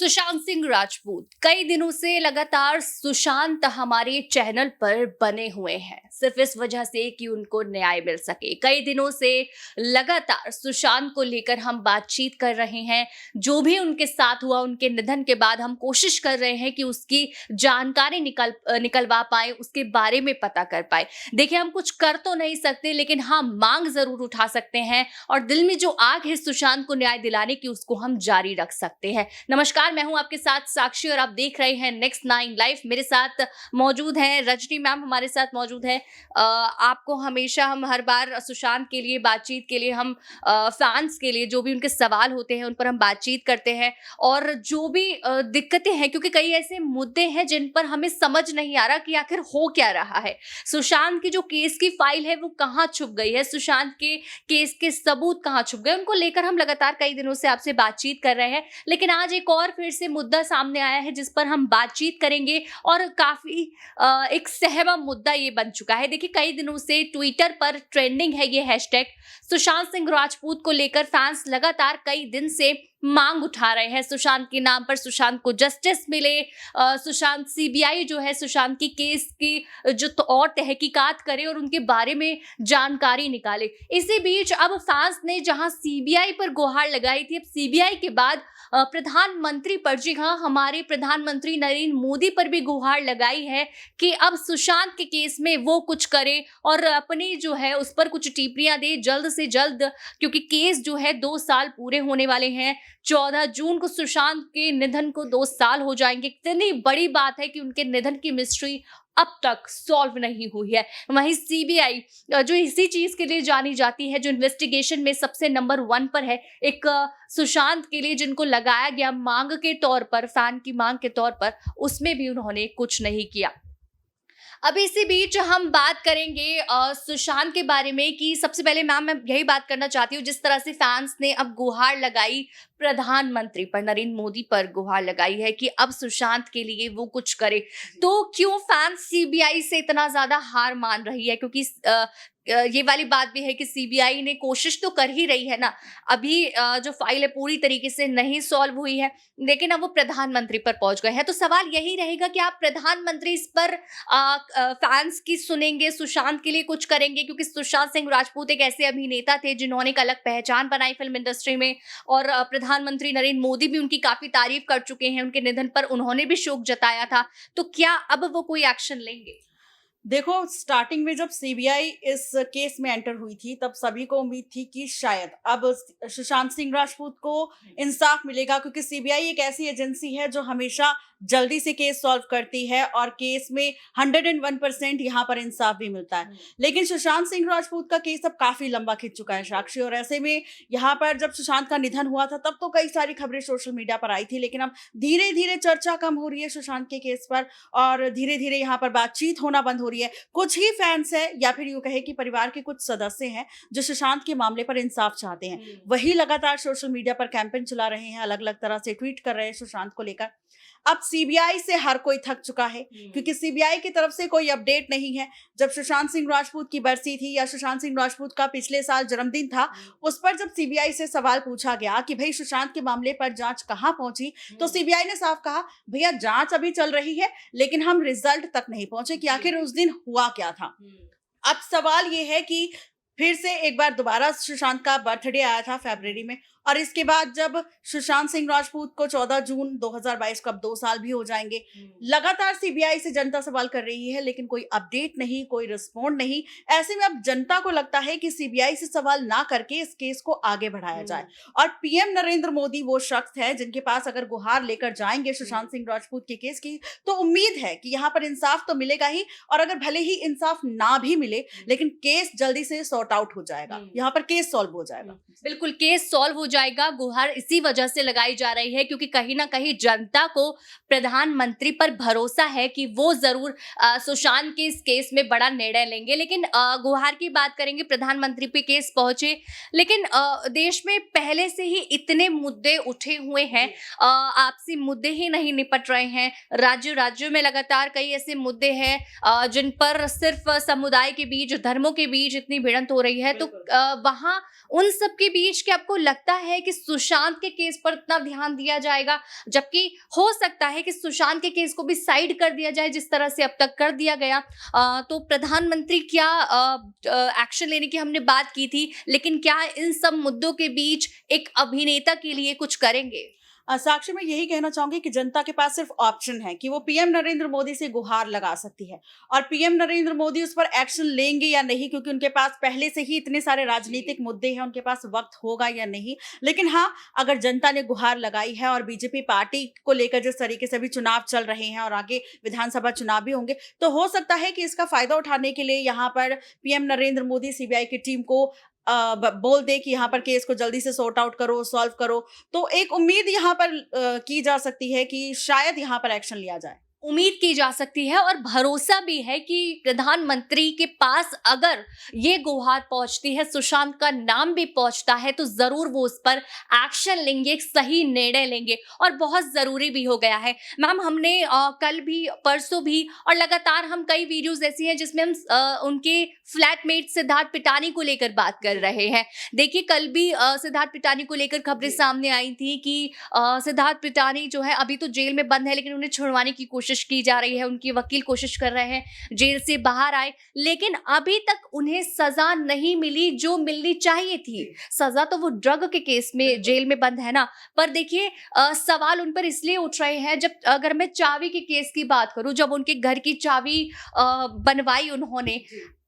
सुशांत सिंह राजपूत कई दिनों से लगातार सुशांत हमारे चैनल पर बने हुए हैं, सिर्फ इस वजह से कि उनको न्याय मिल सके। कई दिनों से लगातार सुशांत को लेकर हम बातचीत कर रहे हैं। जो भी उनके साथ हुआ, उनके निधन के बाद हम कोशिश कर रहे हैं कि उसकी जानकारी निकलवा पाए, उसके बारे में पता कर पाए। देखिए, हम कुछ कर तो नहीं सकते, लेकिन हाँ, मांग जरूर उठा सकते हैं और दिल में जो आग है सुशांत को न्याय दिलाने की, उसको हम जारी रख सकते हैं। नमस्कार, मैं हूं आपके साथ साक्षी और आप देख रहे हैं नेक्स्ट 9 लाइव। मेरे साथ मौजूद हैं रजनी मैम, हमारे साथ मौजूद है। आपको हमेशा हम हर बार सुशांत के लिए बातचीत के लिए हम फैंस के लिए जो भी उनके सवाल होते हैं उन पर हम बातचीत करते हैं और जो भी दिक्कतें हैं, क्योंकि कई ऐसे मुद्दे हैं जिन पर हमें समझ नहीं आ रहा कि आखिर हो क्या रहा है। सुशांत की जो केस की फाइल है वो कहाँ छुप गई है, सुशांत के केस के सबूत कहाँ छुप गए, उनको लेकर हम लगातार कई दिनों से आपसे बातचीत कर रहे हैं। लेकिन आज एक और फिर से मुद्दा सामने आया है जिस पर हम बातचीत करेंगे और काफी एक सहमा मुद्दा ये बन चुका है। देखिए, कई दिनों से ट्विटर पर ट्रेंडिंग है ये हैशटैग। सुशांत सिंह राजपूत को लेकर फैंस लगातार कई दिन से मांग उठा रहे हैं सुशांत के नाम पर, सुशांत को जस्टिस मिले, सुशांत सीबीआई जो है सुशांत की केस की जो और तहकीकात करे और उनके बारे में जानकारी निकाले। इसी बीच अब फैंस ने जहां सीबीआई पर गुहार लगाई थी, अब सीबीआई के बाद प्रधानमंत्री पर, जी हाँ, हमारे प्रधानमंत्री नरेंद्र मोदी पर भी गुहार लगाई है कि अब सुशांत के केस में वो कुछ करे और अपनी जो है उस पर कुछ टिप्पणियां दे जल्द से जल्द, क्योंकि केस जो है 2 साल पूरे होने वाले हैं। 14 जून को सुशांत के निधन को 2 साल हो जाएंगे। कितनी बड़ी बात है कि उनके निधन की मिस्ट्री अब तक सॉल्व नहीं हुई है। वहीं सीबीआई जो इसी चीज के लिए जानी जाती है, जो इन्वेस्टिगेशन में सबसे नंबर 1 पर है, एक सुशांत के लिए जिनको लगाया गया मांग के तौर पर, फैन की मांग के तौर पर, उसमें भी उन्होंने कुछ नहीं किया। अब इसी बीच हम बात करेंगे सुशांत के बारे में कि सबसे पहले मैम, मैं यही बात करना चाहती हूँ, जिस तरह से फैंस ने अब गुहार लगाई प्रधानमंत्री पर, नरेंद्र मोदी पर गुहार लगाई है कि अब सुशांत के लिए वो कुछ करे, तो क्यों फैंस सीबीआई से इतना ज्यादा हार मान रही है? क्योंकि ये वाली बात भी है कि सीबीआई ने कोशिश तो कर ही रही है ना। अभी जो फाइल है पूरी तरीके से नहीं सॉल्व हुई है, लेकिन अब वो प्रधानमंत्री पर पहुंच गए हैं। तो सवाल यही रहेगा कि आप प्रधानमंत्री इस पर फैंस की सुनेंगे, सुशांत के लिए कुछ करेंगे? क्योंकि सुशांत सिंह राजपूत एक ऐसे अभिनेता थे जिन्होंने एक अलग पहचान बनाई फिल्म इंडस्ट्री में और प्रधानमंत्री नरेंद्र मोदी भी उनकी काफी तारीफ कर चुके हैं। उनके निधन पर उन्होंने भी शोक जताया था। तो क्या अब वो कोई एक्शन लेंगे? देखो, स्टार्टिंग में जब सीबीआई इस केस में एंटर हुई थी तब सभी को उम्मीद थी कि शायद अब सुशांत सिंह राजपूत को इंसाफ मिलेगा, क्योंकि सीबीआई एक ऐसी एजेंसी है जो हमेशा जल्दी से केस सॉल्व करती है और केस में 101% यहाँ पर इंसाफ भी मिलता है। लेकिन सुशांत सिंह राजपूत का केस अब काफी लंबा खिंच चुका है साक्षी, और ऐसे में यहाँ पर जब सुशांत का निधन हुआ था तब तो कई सारी खबरें सोशल मीडिया पर आई थी, लेकिन अब धीरे धीरे चर्चा कम हो रही है सुशांत के केस पर और धीरे धीरे यहाँ पर बातचीत होना बंद हो रही है। कुछ ही फैंस है या फिर यूं कहे कि परिवार के कुछ सदस्य हैं जो सुशांत के मामले पर इंसाफ चाहते हैं, वही लगातार सोशल मीडिया पर कैंपेन चला रहे हैं, अलग अलग तरह से ट्वीट कर रहे हैं सुशांत को लेकर। अब सीबीआई से हर कोई थक चुका है, क्योंकि सीबीआई की तरफ से कोई अपडेट नहीं है। जब सुशांत सिंह राजपूत की बरसी थी या सुशांत सिंह राजपूत का पिछले साल जन्मदिन था, उस पर जब सीबीआई से सवाल पूछा गया कि भाई सुशांत के मामले पर जांच कहां पहुंची, तो सीबीआई ने साफ कहा, भैया जांच अभी चल रही है, लेकिन हम रिजल्ट तक नहीं पहुंचे कि आखिर उस दिन हुआ क्या था। अब सवाल ये है कि फिर से एक बार दोबारा सुशांत का बर्थडे आया था फरवरी में, और इसके बाद जब सुशांत सिंह राजपूत को 14 जून 2022 को अब 2 साल भी हो जाएंगे, लगातार सीबीआई से जनता सवाल कर रही है, लेकिन कोई अपडेट नहीं, कोई रिस्पॉन्ड नहीं। ऐसे में अब जनता को लगता है कि सीबीआई से सवाल ना करके इस केस को आगे बढ़ाया जाए, और पीएम नरेंद्र मोदी वो शख्स है जिनके पास अगर गुहार लेकर जाएंगे सुशांत सिंह राजपूत के केस की, तो उम्मीद है कि यहाँ पर इंसाफ तो मिलेगा ही, और अगर भले ही इंसाफ ना भी मिले, लेकिन केस जल्दी से सॉर्ट आउट हो जाएगा, यहाँ पर केस सॉल्व हो जाएगा। बिल्कुल, केस सॉल्व हो जाएगा। गुहार इसी वजह से लगाई जा रही है क्योंकि कहीं ना कहीं जनता को प्रधानमंत्री पर भरोसा है कि वो जरूर सुशांत के इस केस में बड़ा निर्णय लेंगे। लेकिन गुहार की बात करेंगे, प्रधानमंत्री पे केस पहुंचे, लेकिन देश में पहले से ही इतने मुद्दे उठे हुए हैं, आपसी मुद्दे ही नहीं निपट रहे हैं। राज्य राज्यों में लगातार कई ऐसे मुद्दे हैं जिन पर सिर्फ समुदाय के बीच, धर्मों के बीच इतनी भिड़ंत हो रही है, तो वहां उन सब के बीच क्या आपको लगता है कि सुशांत के केस पर इतना ध्यान दिया जाएगा, जबकि हो सकता है कि सुशांत के केस को भी साइड कर दिया जाए जिस तरह से अब तक कर दिया गया? तो प्रधानमंत्री क्या एक्शन लेने की हमने बात की थी, लेकिन क्या इन सब मुद्दों के बीच एक अभिनेता के लिए कुछ करेंगे? साक्षी, मैं यही कहना चाहूंगी कि जनता के पास सिर्फ ऑप्शन है कि वो पीएम नरेंद्र मोदी से गुहार लगा सकती है, और पीएम नरेंद्र मोदी उस पर एक्शन लेंगे या नहीं, क्योंकि उनके पास पहले से ही इतने सारे राजनीतिक मुद्दे हैं, उनके पास वक्त होगा या नहीं। लेकिन हाँ, अगर जनता ने गुहार लगाई है और बीजेपी पार्टी को लेकर जिस तरीके से भी चुनाव चल रहे हैं और आगे विधानसभा चुनाव भी होंगे, तो हो सकता है कि इसका फायदा उठाने के लिए यहाँ पर पीएम नरेंद्र मोदी सीबीआई की टीम को बोल दे कि यहाँ पर केस को जल्दी से सॉर्ट आउट करो, सॉल्व करो। तो एक उम्मीद यहाँ पर की जा सकती है कि शायद यहाँ पर एक्शन लिया जाए। उम्मीद की जा सकती है और भरोसा भी है कि प्रधानमंत्री के पास अगर ये गुहार पहुंचती है, सुशांत का नाम भी पहुंचता है, तो जरूर वो उस पर एक्शन लेंगे, एक सही निर्णय लेंगे, और बहुत जरूरी भी हो गया है। मैम, हमने कल भी, परसों भी, और लगातार हम कई वीडियोस ऐसी हैं जिसमें हम उनके फ्लैटमेट सिद्धार्थ पिटानी को लेकर बात कर रहे हैं। देखिए, कल भी सिद्धार्थ पिटानी को लेकर खबरें सामने आई थी कि सिद्धार्थ पिटानी जो है अभी तो जेल में बंद है, लेकिन उन्हें छुड़वाने की कोशिश की जा रही है, उनके वकील कोशिश कर रहे हैं जेल से बाहर आए, लेकिन अभी तक उन्हें सजा नहीं मिली जो मिलनी चाहिए थी। सजा तो वो ड्रग के केस में जेल में बंद है ना, पर देखिए सवाल उन पर इसलिए उठ रहे हैं, जब अगर मैं चाबी के केस की बात करूं, जब उनके घर की चाबी बनवाई उन्होंने,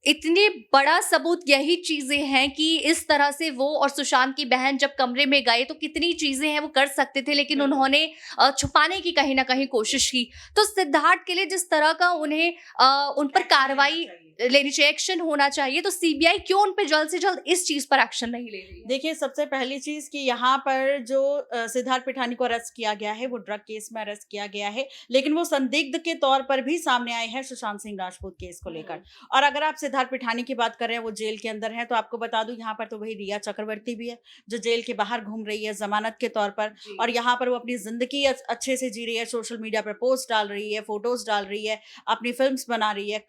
इतनी बड़ा सबूत यही चीजें हैं कि इस तरह से वो और सुशांत की बहन जब कमरे में गए तो कितनी चीजें हैं वो कर सकते थे, लेकिन उन्होंने छुपाने की कहीं ना कहीं कोशिश की। तो सिद्धार्थ के लिए जिस तरह का उन्हें उन पर कार्रवाई लेनी चाहिए, एक्शन होना चाहिए, तो सीबीआई क्यों उन पर जल्द से जल्द इस चीज पर एक्शन नहीं ले रही है? देखिए, सबसे पहली चीज कि यहाँ पर जो सिद्धार्थ पिठानी को अरेस्ट किया गया है, वो ड्रग केस में अरेस्ट किया गया है, लेकिन वो संदिग्ध के तौर पर भी सामने आए हैं सुशांत सिंह राजपूत केस को लेकर। और अगर आप सिद्धार्थ पिठानी की बात कर रहे हैं, वो जेल के अंदर है, तो आपको बता दूं यहाँ पर तो वही रिया चक्रवर्ती भी है जो जेल के बाहर घूम रही है जमानत के तौर पर, और यहाँ पर वो अपनी जिंदगी अच्छे से जी रही है, सोशल मीडिया पर पोस्ट डाल रही है, फोटोज डाल रही है, अपनी फिल्म्स बना रही है,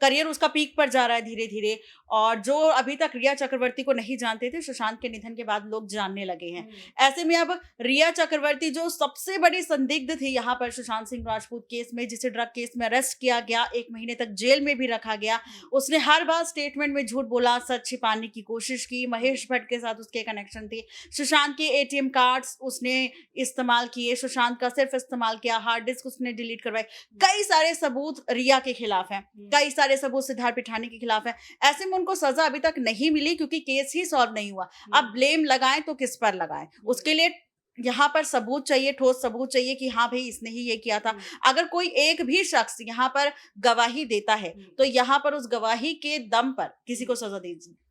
करियर उसका पीक पर जा रहा है धीरे धीरे। और जो अभी तक रिया चक्रवर्ती को नहीं जानते थे, सुशांत के निधन के बाद लोग जानने लगे हैं। ऐसे में अब रिया चक्रवर्ती जो सबसे बड़ी संदिग्ध थी यहाँ पर सुशांत सिंह राजपूत केस में, जिसे ड्रग केस में अरेस्ट किया गया, 1 महीने तक जेल में भी रखा गया, उसने हर बार स्टेटमेंट में झूठ बोला, सच छिपाने की कोशिश की, महेश भट्ट के साथ उसके कनेक्शन थे, सुशांत के एटीएम कार्ड्स उसने इस्तेमाल किए, सुशांत का सिर्फ इस्तेमाल किया, हार्ड डिस्क उसने डिलीट करवाए। कई सारे सबूत रिया के खिलाफ हैं, कई सारे सबूत सिद्धार्थ पिठानी के खिलाफ है। ऐसे में उनको सजा अभी तक नहीं मिली क्योंकि केस ही सॉल्व नहीं हुआ। अब ब्लेम लगाएं तो किस पर लगाएं? उसके लिए यहाँ पर सबूत चाहिए, ठोस सबूत चाहिए कि हाँ भाई इसने ही ये किया था। अगर कोई एक भी शख्स यहाँ पर गवाही देता है तो यहाँ पर उस गवाही के दम पर किसी को सजा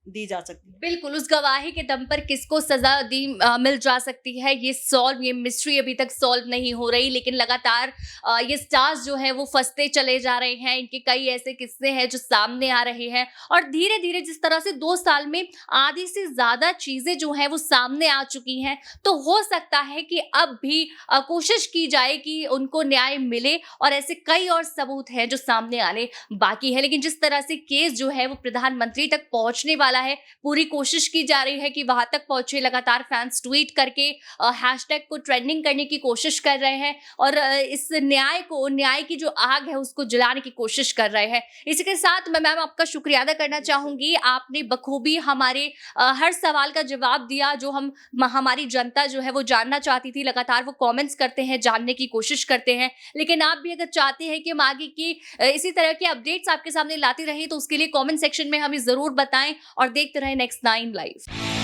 दी जा सकती है। बिल्कुल, उस गवाही के दम पर किसको सजा मिल जा सकती है, ये मिस्ट्री अभी तक सॉल्व नहीं हो रही। लेकिन लगातार ये स्टार्स जो है वो फंसते चले जा रहे हैं, इनके कई ऐसे किस्से हैं जो सामने आ रहे हैं, और धीरे धीरे जिस तरह से 2 साल में आधी से ज्यादा चीजें जो है वो सामने आ चुकी हैं, तो हो सकता है कि अब भी कोशिश की जाए कि उनको न्याय मिले, और ऐसे कई और सबूत हैं जो सामने आने बाकी है। लेकिन जिस तरह से केस जो है वो प्रधानमंत्री तक पहुंचने वाला है, पूरी कोशिश की जा रही है कि वहां तक पहुंचे। लगातार फैंस ट्वीट करके हैशटैग को ट्रेंडिंग करने की कोशिश कर रहे हैं, और इस न्याय की जो आग है उसको जलाने की कोशिश कर रहे हैं। इसी के साथ मैं मैम आपका शुक्रिया अदा करना चाहूंगी, आपने बखूबी हमारे हर सवाल का जवाब दिया जो हमारी जनता जो है वो जानना चाहती थी। लगातार वो कमेंट्स करते हैं, जानने की कोशिश करते हैं, लेकिन आप भी अगर चाहते हैं कि हम आगे की इसी तरह के अपडेट्स आपके सामने लाती रहें, तो उसके लिए कमेंट सेक्शन में हमें जरूर बताएं, और देखते रहें नेक्स्ट 9 लाइव।